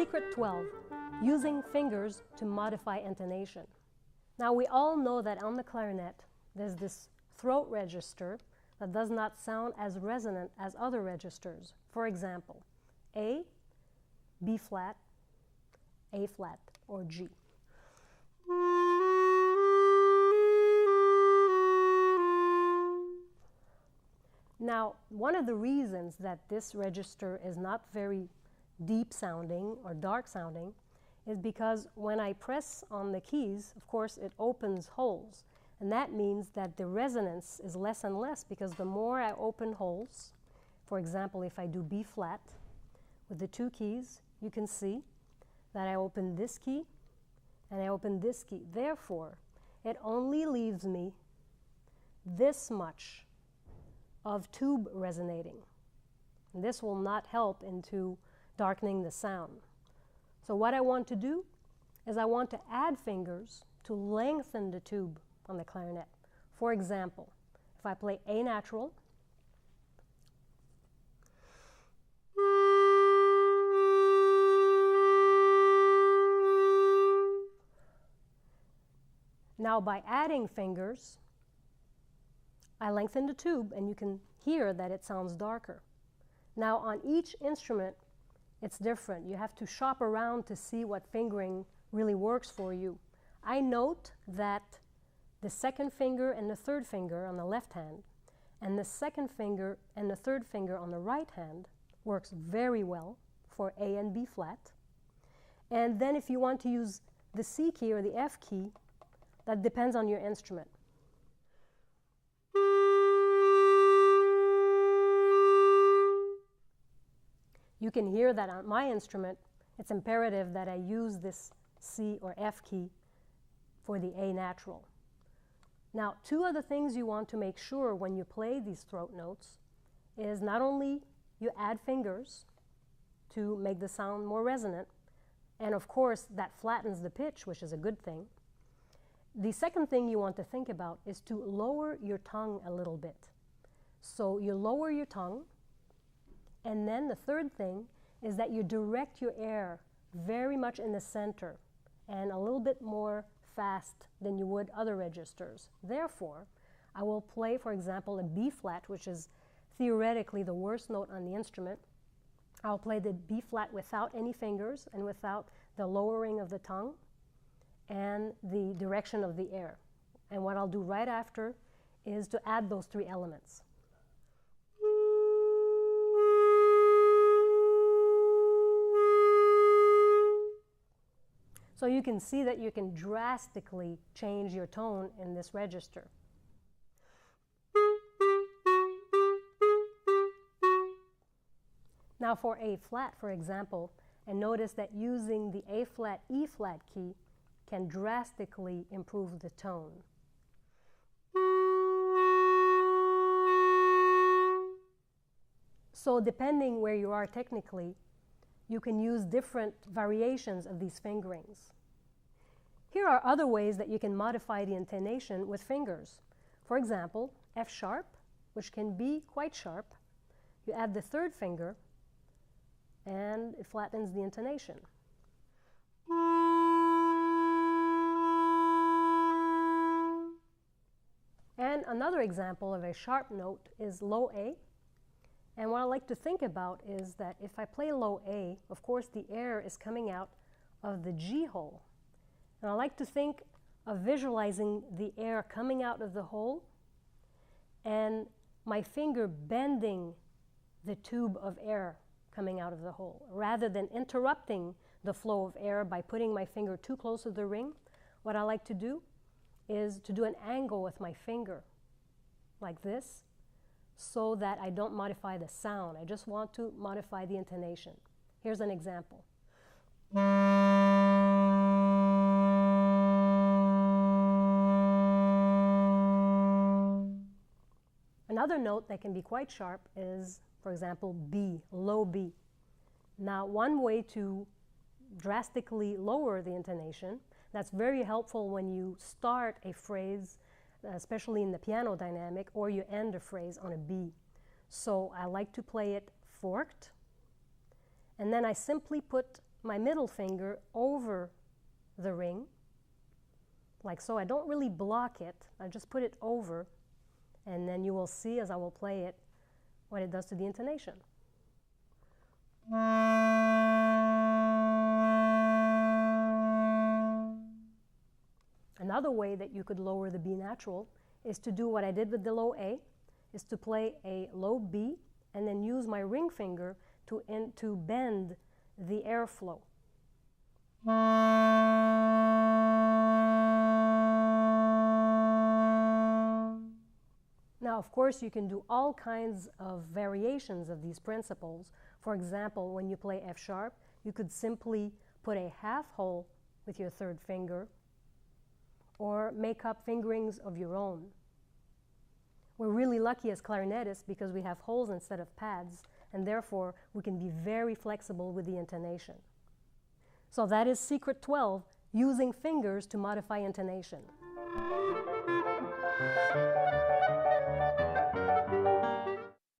Secret 12, using fingers to modify intonation. Now we all know that on the clarinet there's this throat register that does not sound as resonant as other registers. For example, A, B flat, A flat, or G. Now, one of the reasons that this register is not very deep sounding or dark sounding is because when I press on the keys, of course, it opens holes. And that means that the resonance is less and less, because the more I open holes, for example, if I do B flat with the two keys, you can see that I open this key and I open this key. Therefore, it only leaves me this much of tube resonating. And this will not help into darkening the sound. So what I want to do is I want to add fingers to lengthen the tube on the clarinet. For example, if I play A natural, now by adding fingers, I lengthen the tube and you can hear that it sounds darker. Now on each instrument, it's different. You have to shop around to see what fingering really works for you. I note that the second finger and the third finger on the left hand and the second finger and the third finger on the right hand works very well for A and B flat. And then if you want to use the C key or the F key, that depends on your instrument. You can hear that on my instrument, it's imperative that I use this C or F key for the A natural. Now, two other things you want to make sure when you play these throat notes is not only you add fingers to make the sound more resonant, and of course that flattens the pitch, which is a good thing. The second thing you want to think about is to lower your tongue a little bit. So you lower your tongue, and then the third thing is that you direct your air very much in the center and a little bit more fast than you would other registers. Therefore, I will play, for example, a B flat, which is theoretically the worst note on the instrument. I'll play the B flat without any fingers and without the lowering of the tongue and the direction of the air. And what I'll do right after is to add those three elements. So you can see that you can drastically change your tone in this register. Now for A flat, for example, and notice that using the A flat, E flat key can drastically improve the tone. So depending where you are technically, you can use different variations of these fingerings. Here are other ways that you can modify the intonation with fingers. For example, F sharp, which can be quite sharp. You add the third finger and it flattens the intonation. And another example of a sharp note is low A. And what I like to think about is that if I play low A, of course the air is coming out of the G hole. And I like to think of visualizing the air coming out of the hole and my finger bending the tube of air coming out of the hole. Rather than interrupting the flow of air by putting my finger too close to the ring, what I like to do is to do an angle with my finger, like this, so that I don't modify the sound. I just want to modify the intonation. Here's an example. Another note that can be quite sharp is, for example, B, low B. Now, one way to drastically lower the intonation, that's very helpful when you start a phrase, especially in the piano dynamic, or you end a phrase on a B. So I like to play it forked, and then I simply put my middle finger over the ring, like so. I don't really block it, I just put it over, and then you will see as I will play it what it does to the intonation. Another way that you could lower the B natural is to do what I did with the low A, is to play a low B and then use my ring finger to bend the airflow. Now, of course, you can do all kinds of variations of these principles. For example, when you play F sharp, you could simply put a half hole with your third finger or make up fingerings of your own. We're really lucky as clarinetists because we have holes instead of pads, and therefore we can be very flexible with the intonation. So that is secret 12, using fingers to modify intonation.